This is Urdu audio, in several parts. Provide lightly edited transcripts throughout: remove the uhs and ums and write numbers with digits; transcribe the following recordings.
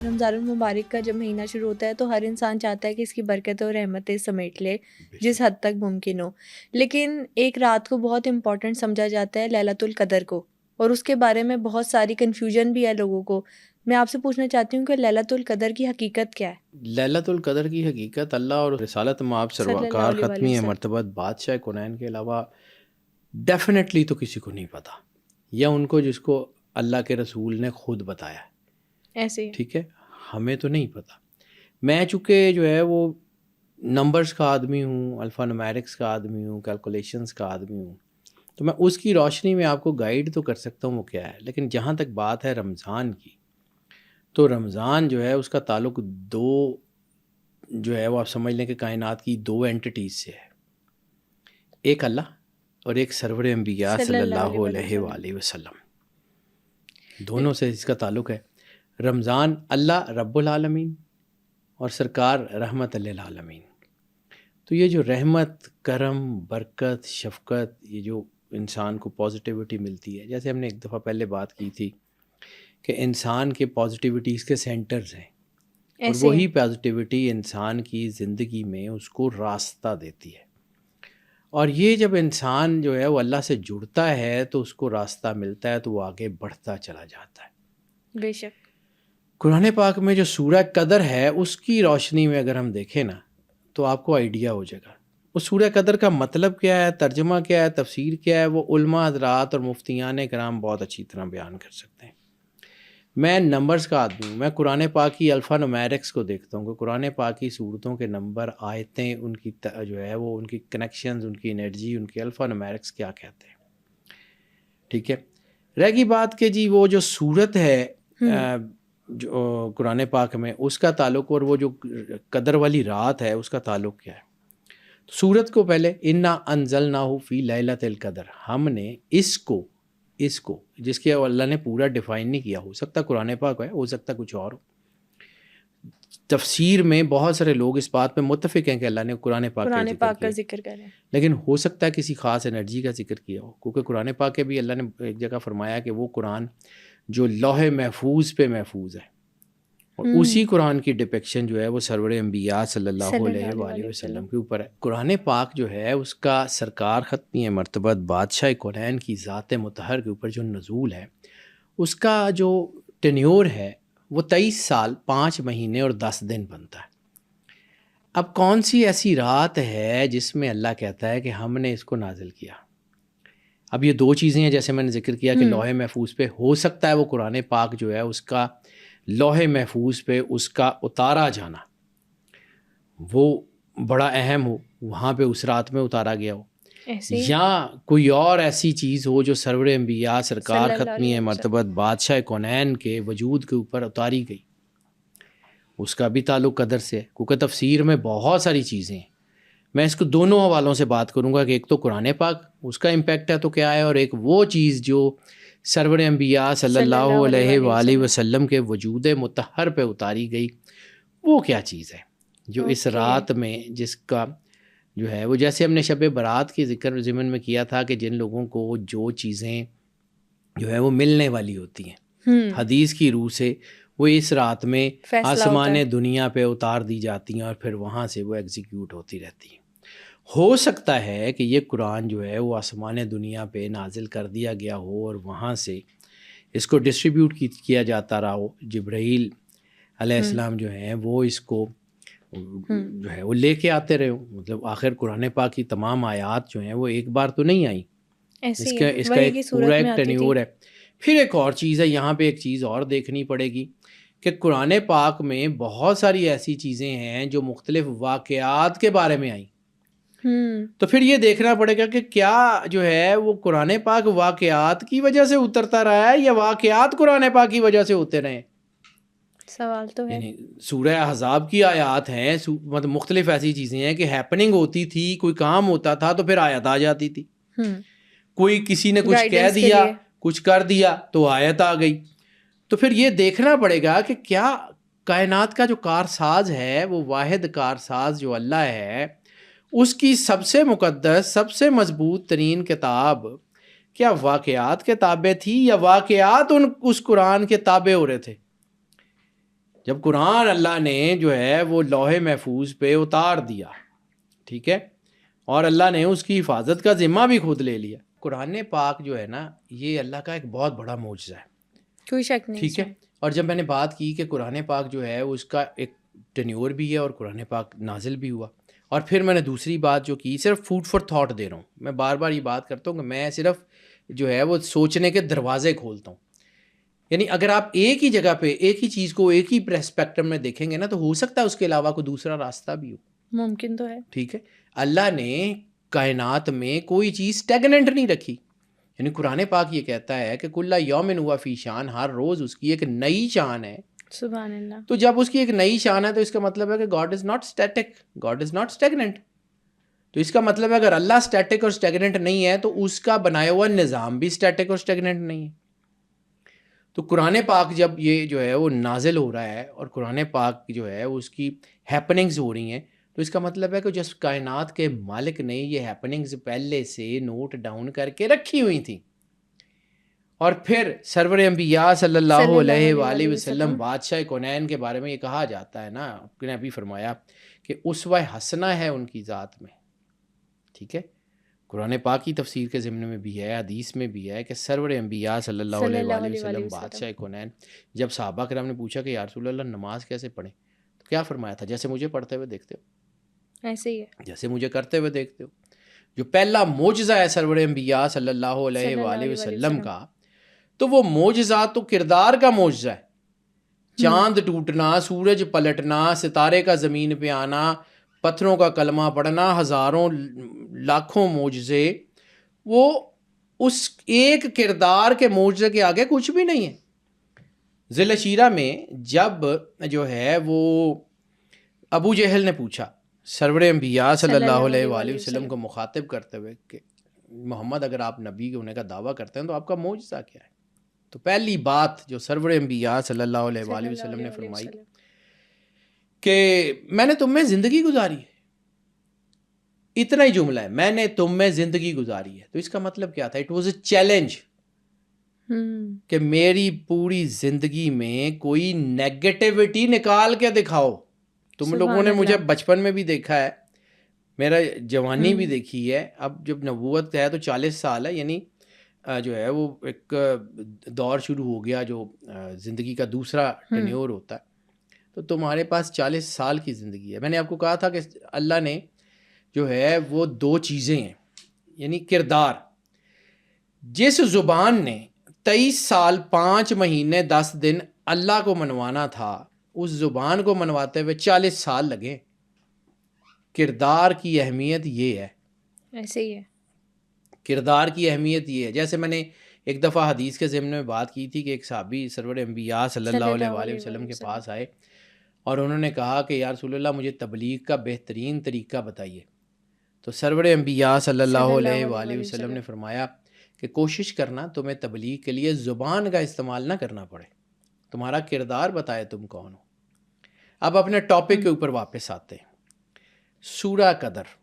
رمضان المبارک کا جب مہینہ شروع ہوتا ہے تو ہر انسان چاہتا ہے کہ اس کی برکتیں اور رحمتیں سمیٹ لے جس حد تک ممکن ہو، لیکن ایک رات کو بہت امپورٹنٹ سمجھا جاتا ہے، لیلۃ القدر کو، اور اس کے بارے میں بہت ساری کنفیوژن بھی ہے لوگوں کو۔ میں آپ سے پوچھنا چاہتی ہوں کہ لیلۃ القدر کی حقیقت کیا ہے؟ لیلۃ القدر کی حقیقت اللہ اور رسالت مآب صلی اللہ سرکار علیہ وآلہ ختمی وسلم۔ مرتبت بادشاہ کونین کے علاوہ ڈیفینیٹلی تو کسی کو نہیں پتہ، یا ان کو جس کو اللہ کے رسول نے خود بتایا ہے، ایسے ہی ٹھیک ہے، ہمیں تو نہیں پتہ۔ میں چونکہ جو ہے وہ نمبرز کا آدمی ہوں، الفا نومیرکس کا آدمی ہوں، کیلکولیشنز کا آدمی ہوں، تو میں اس کی روشنی میں آپ کو گائیڈ تو کر سکتا ہوں وہ کیا ہے، لیکن جہاں تک بات ہے رمضان کی، تو رمضان جو ہے اس کا تعلق دو جو ہے وہ آپ سمجھ لیں کہ کائنات کی دو اینٹیٹیز سے ہے، ایک اللہ اور ایک سرور انبیاء صلی اللہ علیہ وآلہ وسلم، دونوں سے اس کا تعلق ہے۔ رمضان اللہ رب العالمین اور سرکار رحمت للعالمین، تو یہ جو رحمت، کرم، برکت، شفقت، یہ جو انسان کو پازیٹیوٹی ملتی ہے، جیسے ہم نے ایک دفعہ پہلے بات کی تھی کہ انسان کے پازیٹیوٹیز کے سینٹرز ہیں، اور ایسے وہی پازیٹیوٹی انسان کی زندگی میں اس کو راستہ دیتی ہے، اور یہ جب انسان جو ہے وہ اللہ سے جڑتا ہے تو اس کو راستہ ملتا ہے، تو وہ آگے بڑھتا چلا جاتا ہے۔ بے شک قرآن پاک میں جو سورہ قدر ہے اس کی روشنی میں اگر ہم دیکھیں نا تو آپ کو آئیڈیا ہو جائے گا اس سورہ قدر کا مطلب کیا ہے، ترجمہ کیا ہے، تفسیر کیا ہے، وہ علماء حضرات اور مفتیان کرام بہت اچھی طرح بیان کر سکتے ہیں۔ میں نمبرز کا آدمی ہوں، میں قرآن پاک کی الفا نومیرکس کو دیکھتا ہوں کہ قرآن پاک کی صورتوں کے نمبر، آیتیں، ان کی جو ہے وہ ان کی کنیکشنز، ان کی انرجی، ان کی الفا نومیرکس کیا کہتے ہیں، ٹھیک ہے۔ رہ گئی بات کہ جی وہ جو صورت ہے جو قرآن پاک میں اس کا تعلق اور وہ جو قدر والی رات ہے اس کا تعلق کیا ہے۔ سورت کو پہلے انا انزلناہ فی لیلۃ القدر، ہم نے اس کو جس کے اللہ نے پورا ڈیفائن نہیں کیا، ہو سکتا قرآن پاک ہے، ہو سکتا کچھ اور ہو۔ تفسیر میں بہت سارے لوگ اس بات پہ متفق ہیں کہ اللہ نے قرآن پاک کا ذکر کریں، لیکن ہو سکتا ہے کسی خاص انرجی کا ذکر کیا ہو، کیونکہ قرآن پاک کے بھی اللہ نے ایک جگہ فرمایا کہ وہ قرآن جو لوح محفوظ پہ محفوظ ہے، اور اسی قرآن کی ڈپیکشن جو ہے وہ سرور انبیاء صلی اللہ علیہ وآلہ وسلم کے اوپر ہے۔ قرآن پاک جو ہے اس کا سرکار ختمی مرتبت بادشاہ کونین کی ذات مطہر کے اوپر جو نزول ہے، اس کا جو ٹینیور ہے وہ 23 سال 5 مہینے اور 10 دن بنتا ہے۔ اب کون سی ایسی رات ہے جس میں اللہ کہتا ہے کہ ہم نے اس کو نازل کیا؟ اب یہ دو چیزیں ہیں، جیسے میں نے ذکر کیا کہ لوح محفوظ پہ ہو سکتا ہے وہ قرآن پاک جو ہے اس کا لوح محفوظ پہ اس کا اتارا جانا وہ بڑا اہم ہو، وہاں پہ اس رات میں اتارا گیا ہو، یا کوئی اور ایسی چیز ہو جو سرور انبیاء سرکار ختمی مرتبت بادشاہ کونین کے وجود کے اوپر اتاری گئی، اس کا بھی تعلق قدر سے ہے، کیونکہ تفسیر میں بہت ساری چیزیں ہیں۔ میں اس کو دونوں حوالوں سے بات کروں گا کہ ایک تو قرآن پاک اس کا امپیکٹ ہے تو کیا ہے، اور ایک وہ چیز جو سرور انبیاء صلی اللہ علیہ وآلہ وسلم کے وجود مطہر پہ اتاری گئی، وہ کیا چیز ہے جو اس رات میں جس کا جو ہے وہ، جیسے ہم نے شب برات کی ذکر ضمن میں کیا تھا کہ جن لوگوں کو جو چیزیں جو ہے وہ ملنے والی ہوتی ہیں حدیث کی روح سے، وہ اس رات میں آسمان دنیا پہ اتار دی جاتی ہیں اور پھر وہاں سے وہ ایگزیکیوٹ ہوتی رہتی ہیں۔ ہو سکتا ہے کہ یہ قرآن جو ہے وہ آسمان دنیا پہ نازل کر دیا گیا ہو اور وہاں سے اس کو ڈسٹریبیوٹ کیا جاتا رہا ہو، جبرائیل علیہ السلام جو ہیں وہ اس کو جو ہے وہ لے کے آتے رہے ہوں، مطلب آخر قرآن پاک کی تمام آیات جو ہیں وہ ایک بار تو نہیں آئیں، اس کا ایک پورا ایک ٹینیور ہے۔ پھر ایک اور چیز ہے یہاں پہ، ایک چیز اور دیکھنی پڑے گی کہ قرآن پاک میں بہت ساری ایسی چیزیں ہیں جو مختلف واقعات کے بارے میں آئیں، تو پھر یہ دیکھنا پڑے گا کہ کیا جو ہے وہ قرآن پاک واقعات کی وجہ سے اترتا رہا ہے یا واقعات قرآن پاک کی وجہ سے اتر رہے ہیں؟ سوال تو ہے۔ یعنی سورہ احزاب کی آیات ہیں، مطلب مختلف ایسی چیزیں ہیں کہ ہیپننگ ہوتی تھی، کوئی کام ہوتا تھا تو پھر آیت آ جاتی تھی، کوئی کسی نے کچھ کہہ دیا، کچھ کر دیا تو آیت آ گئی۔ تو پھر یہ دیکھنا پڑے گا کہ کیا کائنات کا جو کارساز ہے وہ واحد کارساز جو اللہ ہے، اس کی سب سے مقدس، سب سے مضبوط ترین کتاب کیا واقعات کے تابع تھی یا واقعات اس قرآن کے تابع ہو رہے تھے؟ جب قرآن اللہ نے جو ہے وہ لوح محفوظ پہ اتار دیا، ٹھیک ہے، اور اللہ نے اس کی حفاظت کا ذمہ بھی خود لے لیا. قرآن پاک جو ہے نا یہ اللہ کا ایک بہت بڑا معجزہ ہے، کوئی شک نہیں. ٹھیک ہے. اور جب میں نے بات کی کہ قرآن پاک جو ہے اس کا ایک ٹینیور بھی ہے اور قرآن پاک نازل بھی ہوا، اور پھر میں نے دوسری بات جو کی، صرف فوڈ فار تھاٹ دے رہا ہوں، میں بار بار یہ بات کرتا ہوں کہ میں صرف جو ہے وہ سوچنے کے دروازے کھولتا ہوں. یعنی اگر آپ ایک ہی جگہ پہ ایک ہی چیز کو ایک ہی پرسپیکٹم میں دیکھیں گے نا، تو ہو سکتا ہے اس کے علاوہ کوئی دوسرا راستہ بھی ہو. ممکن تو ہے. ٹھیک ہے. اللہ نے کائنات میں کوئی چیز اسٹیگننٹ نہیں رکھی. یعنی قرآن پاک یہ کہتا ہے کہ کل یوم ہوا فی شان، ہر روز اس کی ایک نئی شان ہے. سبحان اللہ. تو جب اس کی ایک نئی شان ہے تو اس کا مطلب ہے کہ God is not static, God is not اسٹیگننٹ. تو اس کا مطلب ہے اگر اللہ اسٹیٹک اور اسٹیگننٹ نہیں ہے تو اس کا بنایا ہوا نظام بھی اسٹیٹک اور اسٹیگننٹ نہیں ہے. تو قرآن پاک جب یہ جو ہے وہ نازل ہو رہا ہے اور قرآن پاک جو ہے اس کی ہیپننگز ہو رہی ہیں، تو اس کا مطلب ہے کہ جس کائنات کے مالک نے یہ ہیپننگز پہلے سے نوٹ ڈاؤن کر کے رکھی ہوئی تھیں. اور پھر سرور انبیاء صلی اللہ علیہ وآلہ وسلم بادشاہ کونین کے بارے میں یہ کہا جاتا ہے نا، آپ نے ابھی فرمایا کہ اسوہ حسنہ ہے ان کی ذات میں. ٹھیک ہے. قرآن پاک کی تفسیر کے ضمن میں بھی ہے، حدیث میں بھی ہے کہ سرور انبیاء صلی اللہ علیہ وآلہ وسلم بادشاہ کونین. جب صحابہ کرام نے پوچھا کہ یا رسول اللہ نماز کیسے پڑھیں، تو کیا فرمایا تھا؟ جیسے مجھے پڑھتے ہوئے دیکھتے ہو، ایسے ہی ہے جیسے مجھے کرتے ہوئے دیکھتے ہو. جو پہلا معجزہ ہے سرور انبیاء صلی اللہ علیہ وآلہ وسلم کا، تو وہ معجزہ تو کردار کا معجزہ ہے. چاند ٹوٹنا، سورج پلٹنا، ستارے کا زمین پہ آنا، پتھروں کا کلمہ پڑھنا، ہزاروں لاکھوں معجزے، وہ اس ایک کردار کے معجزے کے آگے کچھ بھی نہیں ہے. ذی الشیرہ میں جب جو ہے وہ ابو جہل نے پوچھا سرور انبیاء صلی اللہ علیہ وآلہ وسلم کو مخاطب کرتے ہوئے کہ محمد اگر آپ نبی ہونے کا دعویٰ کرتے ہیں تو آپ کا معجزہ کیا ہے؟ تو پہلی بات جو سرور انبیاء صلی اللہ علیہ وآلہ وسلم نے فرمائی کہ میں نے تم میں زندگی گزاری ہے. اتنا ہی جملہ ہے، میں نے تم میں زندگی گزاری ہے. تو اس کا مطلب کیا تھا؟ اٹ واز اے چیلنج کہ میری پوری زندگی میں کوئی نیگیٹیوٹی نکال کے دکھاؤ. تم لوگوں نے مجھے بچپن میں بھی دیکھا ہے، میرا جوانی بھی دیکھی ہے، اب جب نبوت ہے تو 40 سال ہے، یعنی جو ہے وہ ایک دور شروع ہو گیا جو زندگی کا دوسرا ٹینیور ہوتا ہے. تو تمہارے پاس 40 سال کی زندگی ہے. میں نے آپ کو کہا تھا کہ اللہ نے جو ہے وہ دو چیزیں ہیں، یعنی کردار. جس زبان نے 23 سال 5 مہینے 10 دن اللہ کو منوانا تھا، اس زبان کو منواتے ہوئے 40 سال لگے. کردار کی اہمیت یہ ہے. ایسے ہی ہے. کردار کی اہمیت یہ ہے. جیسے میں نے ایک دفعہ حدیث کے ضمن میں بات کی تھی کہ ایک صحابی سرور انبیاء صلی اللہ علیہ وآلہ وسلم کے پاس آئے اور انہوں نے کہا کہ یا رسول اللہ مجھے تبلیغ کا بہترین طریقہ بتائیے. تو سرور انبیاء صلی اللہ علیہ وآلہ وسلم نے فرمایا کہ کوشش کرنا تمہیں تبلیغ کے لیے زبان کا استعمال نہ کرنا پڑے، تمہارا کردار بتائے تم کون ہو. اب اپنے ٹاپک کے اوپر واپس آتے ہیں. سورہ قدر،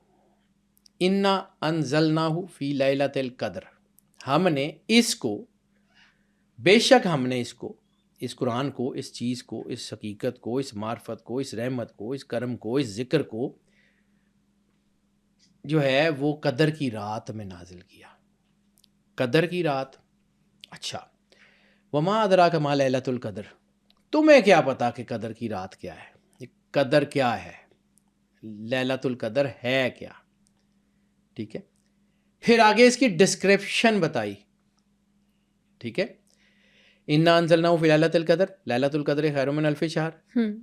انا انزلناہ فی لیلۃ القدر، ہم نے اس کو، بے شک ہم نے اس کو، اس قرآن کو، اس چیز کو، اس حقیقت کو، اس معرفت کو، اس رحمت کو، اس کرم کو، اس ذکر کو جو ہے وہ قدر کی رات میں نازل کیا. قدر کی رات. اچھا، وما ادراک ما لیلۃ القدر، تمہیں کیا پتا کہ قدر کی رات کیا ہے؟ قدر کیا ہے؟ لیلۃ القدر ہے کیا؟ ٹھیک ہے. پھر آگے اس کی ڈسکرپشن بتائی. ٹھیک ہے. انا انزلناہ فی لیلۃ القدر، لیلۃ القدر خیر من الف شہر،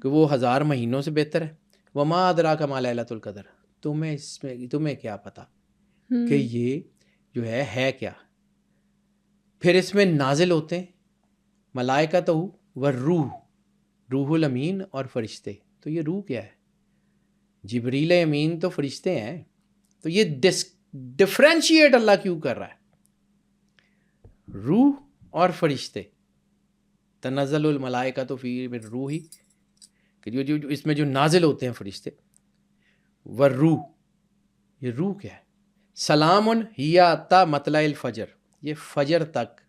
کہ وہ 1000 مہینوں سے بہتر ہے. وما ادراک ما لیلۃ القدر، تمہیں کیا پتا کہ یہ جو ہے کیا؟ پھر اس میں نازل ہوتے ہیں ملائکۃ والروح، روح الامین اور فرشتے. تو یہ روح کیا ہے؟ جبریل امین تو فرشتے ہیں. تو یہ ڈفرینشیٹ اللہ کیوں کر رہا ہے؟ روح اور فرشتے. تنزل الملائکۃ فی الروح، کہ جو اس میں جو نازل ہوتے ہیں فرشتے. والروح، یہ روح کیا ہے؟ سلام ہی حتی مطلع الفجر، یہ فجر تک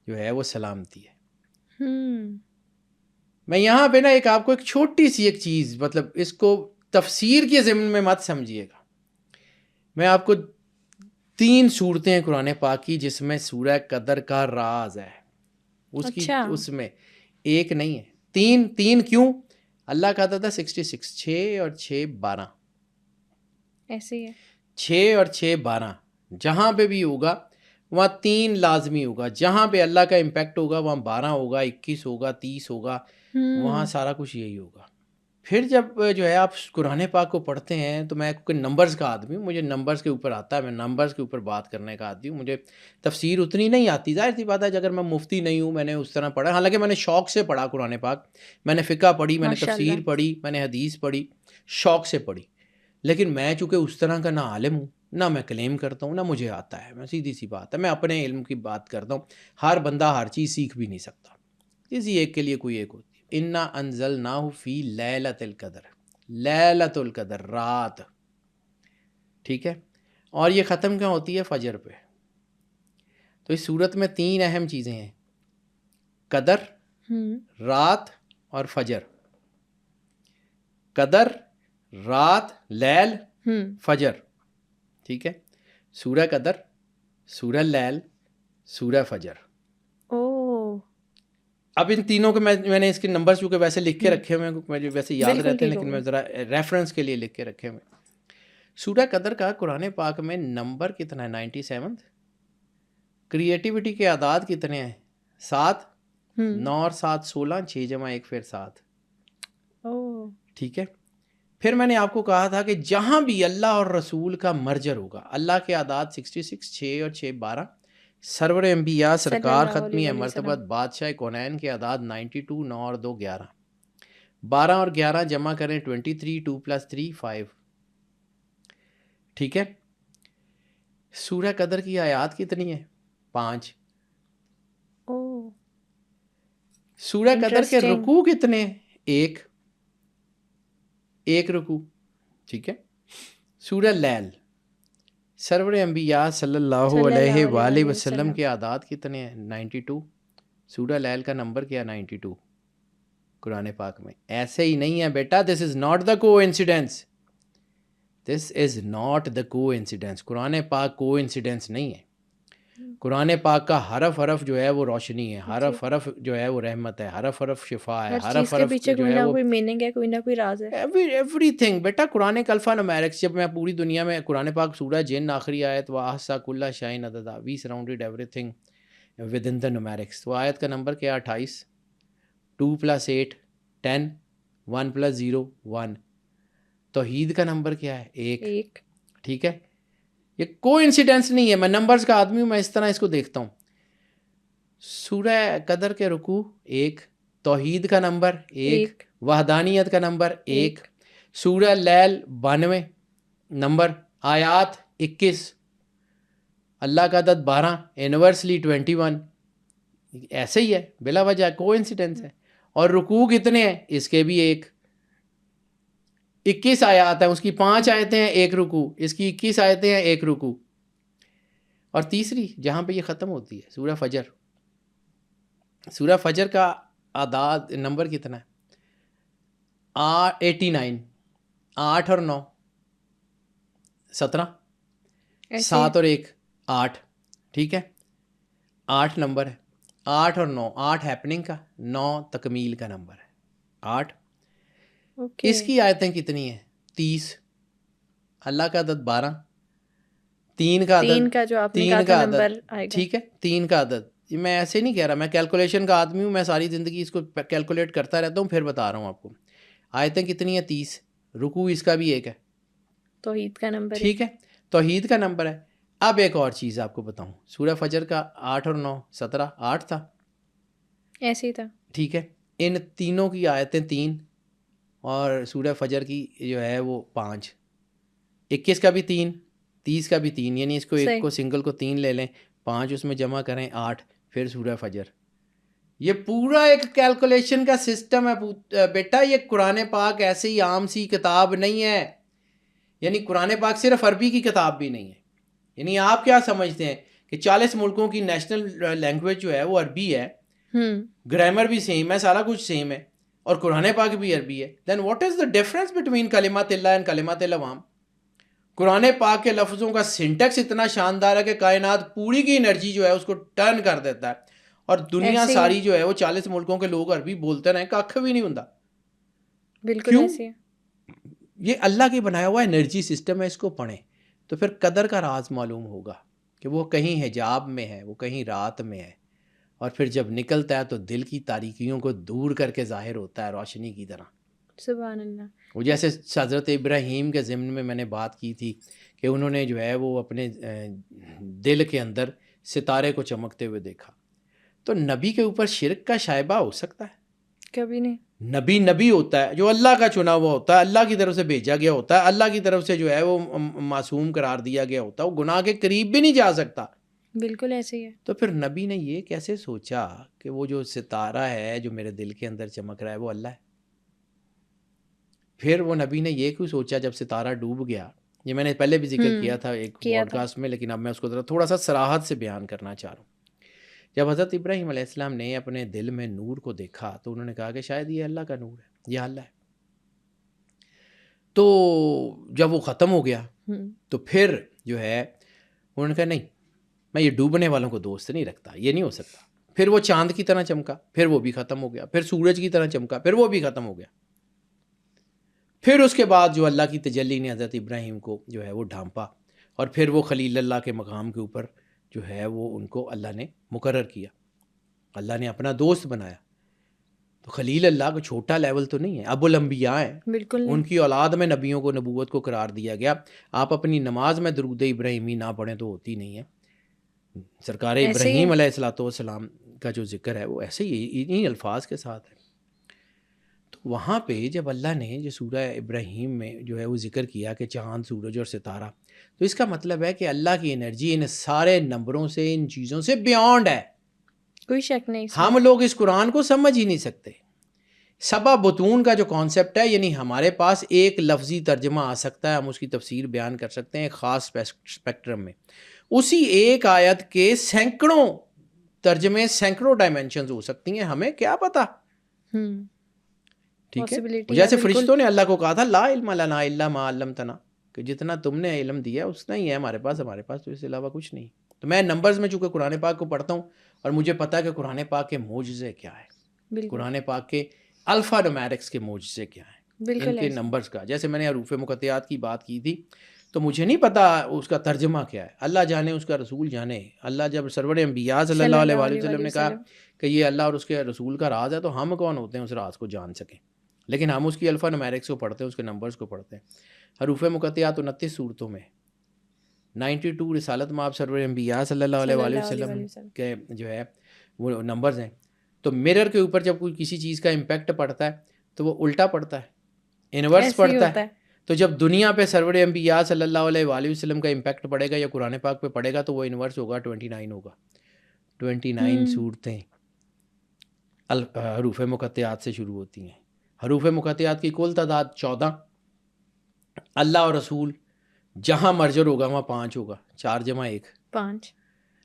جو ہے وہ سلامتی ہے. میں یہاں پہ نا ایک آپ کو ایک چھوٹی سی ایک چیز، مطلب اس کو تفسیر کے ضمن میں مت سمجھیے گا. میں آپ کو 3 صورتیں ہیں قرآن پاک کی جس میں سورہ قدر کا راز ہے. اس میں ایک نہیں ہے، 3 کیوں؟ اللہ کہتا تھا 66، 6 اور 6 12، ایسے ہی ہے. 6 اور 6 12 جہاں پہ بھی ہوگا وہاں 3 لازمی ہوگا. جہاں پہ اللہ کا امپیکٹ ہوگا وہاں 12 ہوگا، 21 ہوگا، 30 ہوگا، وہاں سارا کچھ یہی ہوگا. پھر جب جو ہے آپ قرآن پاک کو پڑھتے ہیں تو میں کوئی نمبرز کا آدمی ہوں، مجھے نمبرز کے اوپر آتا ہے، میں نمبرز کے اوپر بات کرنے کا آدمی ہوں. مجھے تفسیر اتنی نہیں آتی، ظاہر سی بات ہے اگر میں مفتی نہیں ہوں، میں نے اس طرح پڑھا، حالانکہ میں نے شوق سے پڑھا قرآن پاک. میں نے فقہ پڑھی، میں نے ماشاء تفسیر اللہ. پڑھی، میں نے حدیث پڑھی، شوق سے پڑھی. لیکن میں چونکہ اس طرح کا نہ عالم ہوں، نہ میں کلیم کرتا ہوں، نہ مجھے آتا ہے. میں سیدھی سی بات ہے، میں اپنے علم کی بات کرتا ہوں. ہر بندہ ہر چیز سیکھ بھی نہیں سکتا، کسی ایک کے لیے کوئی ایک ہوتی ہے. انا انزلناہ فی لیلۃ القدر، لیلۃ القدر رات، ٹھیک ہے. اور یہ ختم کیا ہوتی ہے؟ فجر پہ. تو اس صورت میں 3 اہم چیزیں ہیں، قدر، رات اور فجر. قدر، رات، لیل، فجر، ٹھیک ہے. سورہ قدر، سورہ لیل، سورہ فجر. اب ان تینوں کے میں نے اس کے نمبر چونکہ ویسے لکھ کے رکھے ہوئے ہیں، مجھے ویسے یاد رہتے ہیں لیکن میں ذرا ریفرنس کے لیے لکھ کے رکھے ہوئے. سورہ قدر کا قرآن پاک میں نمبر کتنا ہے؟ 97. کریٹیوٹی کے اعداد کتنے ہیں؟ 7. 9 اور 7 16، 6 جمع 1 پھر 7. ٹھیک ہے. پھر میں نے آپ کو کہا تھا کہ جہاں بھی اللہ اور رسول کا مرجر ہوگا، اللہ کے اعداد 66، 6 اور 6 12، سرور انبیاء سرکار ختمی مرتبہ بادشاہ کونین کے اعداد 92، 9 اور 2 11، 12 اور 11 جمع کریں 23، 2 + 3 5. ٹھیک ہے. سورہ قدر کی آیات کتنی ہیں؟ 5. سورہ قدر کے رکوع کتنے ہیں؟ 1 رکوع. ٹھیک ہے. سورہ لیل، سرور انبیاء صلی اللہ علیہ وآلہ وسلم کے اعداد کتنے ہیں؟ 92. سورہ لیل کا نمبر کیا؟ 92 قرآن پاک میں. ایسے ہی نہیں ہے بیٹا، دس از ناٹ دا کو incidence, this is not the کو انسیڈنس. قرآن پاک کو انسیڈنس نہیں ہے. قرآن پاک کا حرف حرف جو ہے وہ روشنی ہے، حرف حرف جو ہے وہ رحمت ہے، حرف حرف شفا ہے، حرف حرف جو ہے وہ کوئی میننگ ہے، کوئی نہ کوئی راز ہے. ایوری تھنگ بیٹا. قرآن کا الفا نمیرکس، جب میں پوری دنیا میں قرآن پاک سورہ جن آخری آیت وَأَحْصَىٰ كُلَّ شَيْءٍ عَدَدًا، we surrounded everything within the numerics. وہ آیت کا نمبر کیا؟ 28. 2 + 8 10، 1 + 0 1. توحید کا نمبر کیا ہے؟ 1. ٹھیک ہے. یہ کوئی انسیڈنس نہیں ہے، میں نمبرز کا آدمی ہوں، میں اس طرح اس کو دیکھتا ہوں. سورہ قدر کے رکوع 1، توحید کا نمبر 1، وحدانیت کا نمبر 1. سورہ لیل 92 نمبر، آیات 21، اللہ کا عدد 12، یونیورسلی 21. ایسے ہی ہے، بلا وجہ کو انسیڈنس ہے. اور رکوع کتنے ہیں؟ اس کے بھی 21 آیات ہیں، اس کی 5 آیتیں ہیں، 1 رکوع. اس کی 21 آیتیں ہیں، 1 رکوع. اور تیسری جہاں پہ یہ ختم ہوتی ہے، سورہ فجر. سورہ فجر کا اعداد نمبر کتنا ہے؟ 89. 8 اور 9 17، 7 اور 1 8. ٹھیک ہے. 8 نمبر ہے، 8 اور 9، 8 ہیپننگ کا، 9 تکمیل کا نمبر ہے. 8. اس کی آیتیں کتنی ہیں؟ 30. اللہ کا عدد 12، 3 کا عدد، 3 کا جو آپ نے کہا تھا نمبر آئے گا. ٹھیک ہے. 3 کا عدد. میں ایسے نہیں کہہ رہا، میں کیلکولیشن کا آدمی ہوں، میں ساری زندگی اس کو کیلکولیٹ کرتا رہتا ہوں، پھر بتا رہا ہوں آپ کو. آیتیں کتنی ہیں؟ 30. رکوع اس کا بھی 1 ہے، توحید کا نمبر. ٹھیک ہے، توحید کا نمبر ہے. اب ایک اور چیز آپ کو بتاؤں، سورہ فجر کا 8 اور 9 17، 8 تھا، ایسے ہی تھا. ٹھیک ہے. ان تینوں کی آیتیں 3 اور سورہ فجر کی جو ہے وہ 5. 21 کا بھی 3، 30 کا بھی 3، یعنی اس کو ایک کو سنگل کو 3 لے لیں، 5 اس میں جمع کریں 8، پھر سورہ فجر. یہ پورا ایک کیلکولیشن کا سسٹم ہے بیٹا. یہ قرآن پاک ایسے ہی عام سی کتاب نہیں ہے، یعنی قرآن پاک صرف عربی کی کتاب بھی نہیں ہے. یعنی آپ کیا سمجھتے ہیں کہ 40 ملکوں کی نیشنل لینگویج جو ہے وہ عربی ہے، گرامر بھی سیم ہے، سارا کچھ سیم ہے، اور قرآن پاک بھی عربی ہے. Then what is the difference between کلمات اللہ اینڈ کلمات العوام؟ قرآن پاک کے لفظوں کا سنٹیکس اتنا شاندار ہے کہ کائنات پوری کی انرجی جو ہے اس کو ٹرن کر دیتا ہے، اور دنیا ایسے ہی ساری جو ہے وہ 40 ملکوں کے لوگ عربی بولتے رہیں، کھ بھی نہیں ہوں. بالکل کیوں؟ ایسے ہی. یہ اللہ کی بنایا ہوا انرجی سسٹم ہے، اس کو پڑھیں تو پھر قدر کا راز معلوم ہوگا کہ وہ کہیں حجاب میں ہے، وہ کہیں رات میں ہے، اور پھر جب نکلتا ہے تو دل کی تاریکیوں کو دور کر کے ظاہر ہوتا ہے روشنی کی طرح. سبحان اللہ. وہ جیسے حضرت ابراہیم کے ضمن میں نے بات کی تھی کہ انہوں نے جو ہے وہ اپنے دل کے اندر ستارے کو چمکتے ہوئے دیکھا. تو نبی کے اوپر شرک کا شائبہ ہو سکتا ہے؟ کبھی نہیں. نبی ہوتا ہے جو اللہ کا چنا ہوا ہوتا ہے، اللہ کی طرف سے بھیجا گیا ہوتا ہے، اللہ کی طرف سے جو ہے وہ معصوم قرار دیا گیا ہوتا ہے، وہ گناہ کے قریب بھی نہیں جا سکتا. بالکل ایسے ہی ہے. تو پھر نبی نے یہ کیسے سوچا کہ وہ جو ستارہ ہے جو میرے دل کے اندر چمک رہا ہے وہ اللہ ہے؟ پھر وہ نبی نے یہ کیوں سوچا جب ستارہ ڈوب گیا؟ یہ میں نے پہلے بھی ذکر کیا تھا ایک پوڈ کاسٹ میں، لیکن اب میں اس کو تھوڑا سا صراحت سے بیان کرنا چاہ رہا ہوں. جب حضرت ابراہیم علیہ السلام نے اپنے دل میں نور کو دیکھا تو انہوں نے کہا کہ شاید یہ اللہ کا نور ہے، یہ اللہ ہے. تو جب وہ ختم ہو گیا تو پھر جو ہے انہوں نے کہا نہیں، میں یہ ڈوبنے والوں کو دوست نہیں رکھتا، یہ نہیں ہو سکتا. پھر وہ چاند کی طرح چمکا، پھر وہ بھی ختم ہو گیا. پھر سورج کی طرح چمکا، پھر وہ بھی ختم ہو گیا. پھر اس کے بعد جو اللہ کی تجلی نے حضرت ابراہیم کو جو ہے وہ ڈھانپا، اور پھر وہ خلیل اللہ کے مقام کے اوپر جو ہے وہ ان کو اللہ نے مقرر کیا، اللہ نے اپنا دوست بنایا. تو خلیل اللہ کو چھوٹا لیول تو نہیں ہے، ابو الانبیاء ہیں، بالکل ان کی اولاد میں نبیوں کو نبوت کو قرار دیا گیا. آپ اپنی نماز میں درود ابراہیمی نہ پڑھیں تو ہوتی نہیں ہے. سرکار ابراہیم علیہ الصلوۃ والسلام کا جو ذکر ہے وہ ایسے ہی انہی الفاظ کے ساتھ ہے. تو وہاں پہ جب اللہ نے جو سورہ ابراہیم میں جو ہے وہ ذکر کیا کہ چاند، سورج اور ستارہ، تو اس کا مطلب ہے کہ اللہ کی انرجی ان سارے نمبروں سے، ان چیزوں سے بیانڈ ہے. کوئی شک نہیں. ہم لوگ اس قرآن کو سمجھ ہی نہیں سکتے. سبع بطون کا جو کانسیپٹ ہے، یعنی ہمارے پاس ایک لفظی ترجمہ آ سکتا ہے، ہم اس کی تفسیر بیان کر سکتے ہیں ایک خاص اسپیکٹرم میں. اسی ایک آیت کے سینکڑوں ترجمے، سینکڑوں ڈائمینشنز ہو سکتی ہیں، ہمیں کیا پتا. ٹھیک ہے، جیسے فرشتوں نے اللہ کو کہا تھا لا علم لنا الا ما علمتنا، کہ جتنا تم نے علم دیا اتنا ہی ہے ہمارے پاس تو اس کے علاوہ کچھ نہیں. تو میں نمبرز میں چونکہ قرآن پاک کو پڑھتا ہوں اور مجھے پتا ہے کہ قرآن پاک کے معجزے کیا ہے، قرآن پاک کے الفا نومیرکس کے معجزے کیا ہیں، ان کے نمبرز کا. جیسے میں نے حروف مقطعات کی بات کی تھی تو مجھے نہیں پتا اس کا ترجمہ کیا ہے، اللہ جانے، اس کا رسول جانے. اللہ جب سرور انبیاء صلی اللہ علیہ وآلہ وسلم نے کہا کہ یہ اللہ اور اس کے رسول کا راز ہے، تو ہم کون ہوتے ہیں اس راز کو جان سکیں؟ لیکن ہم اس کی الفا نومیرکس کو پڑھتے ہیں، اس کے نمبرز کو پڑھتے ہیں. حروف مقطعات 29 صورتوں میں، 92 رسالت مآب سرور انبیاء صلی اللہ علیہ وآلہ وسلم کے جو ہے وہ نمبرز ہیں. تو مرر کے اوپر جب کوئی کسی چیز کا امپیکٹ پڑتا ہے تو وہ الٹا پڑتا ہے، انورس پڑتا ہے. تو جب دنیا پہ سرور انبیاء صلی اللہ علیہ وآلہ وسلم کا امپیکٹ پڑے گا یا قرآن پاک پہ پڑے گا تو وہ انورس ہوگا، 29 ہوگا. 29 صورتیں حروف مقطعات سے شروع ہوتی ہیں. حروف مقطعات کی کل تعداد 14. اللہ اور رسول جہاں مرجر ہوگا وہاں 5 ہوگا، 4 جمع 1 5.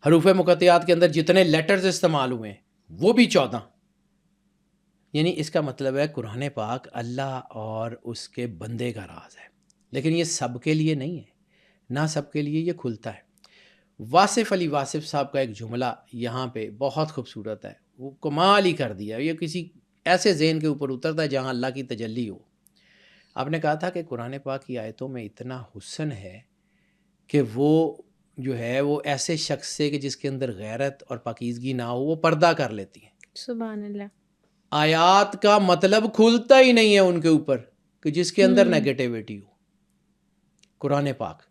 حروف مقطعات کے اندر جتنے لیٹرز استعمال ہوئے ہیں وہ بھی 14. یعنی اس کا مطلب ہے قرآن پاک اللہ اور اس کے بندے کا راز ہے. لیکن یہ سب کے لیے نہیں ہے، نہ سب کے لیے یہ کھلتا ہے. واصف علی واصف صاحب کا ایک جملہ یہاں پہ بہت خوبصورت ہے، وہ کمال ہی کر دیا. یہ کسی ایسے ذہن کے اوپر اترتا ہے جہاں اللہ کی تجلی ہو. آپ نے کہا تھا کہ قرآن پاک کی آیتوں میں اتنا حسن ہے کہ وہ جو ہے وہ ایسے شخص سے کہ جس کے اندر غیرت اور پاکیزگی نہ ہو وہ پردہ کر لیتی ہیں. سبحان اللہ. آیات کا مطلب کھلتا ہی نہیں ہے ان کے اوپر کہ جس کے اندر نیگیٹیوٹی ہو. قرآن پاک